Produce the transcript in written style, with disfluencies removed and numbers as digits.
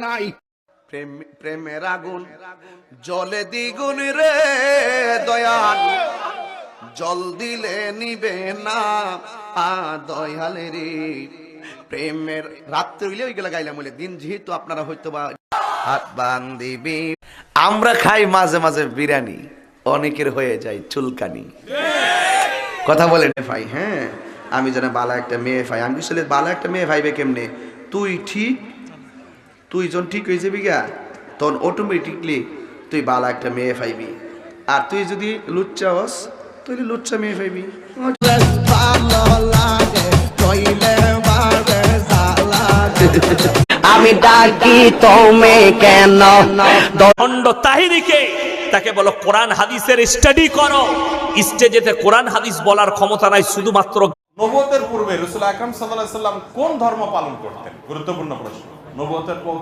নাই। প্রেমের আগুন জলে দ্বিগুণ রে দয়াল, জল দিলে নিবে না দয়াল রে। প্রেমের রাত্রে হইলে ওইগুলা গাইলাম, বলে দিন যেহেতু আপনারা হয়তো বা হাত বান্ধিবি। আমরা খাই মাঝে মাঝে বিরিয়ানি, অনেকের হয়ে যায় চুলকানি। কথা বলেন ভাই? হ্যাঁ, আমি যেন বালা একটা মেয়ে ভাই, আমি আসলে বালা একটা মেয়ে ভাইবে কেমনে? তুই যখন ঠিক হয়ে যাবি গা, তখন অটোমেটিকলি তুই বালা একটা মেয়ে পাইবি। আর তুই যদি লুচ্চা হস, তুই লুচ্চা মেয়ে পাইবি। আমি ডাকি তুমি কেন দণ্ড তাহিরিকে, তাকে বলো কোরআন হাদিসের স্টাডি করো। স্টেজেতে কোরআন হাদিস বলার ক্ষমতা নাই, শুধুমাত্র। নবুয়তের পূর্বে রাসূল আকরাম সাল্লাল্লাহু আলাইহি ওয়াসাল্লাম কোন ধর্ম পালন করতেন? গুরুত্বপূর্ণ প্রশ্ন। নবুয়তের পূর্বে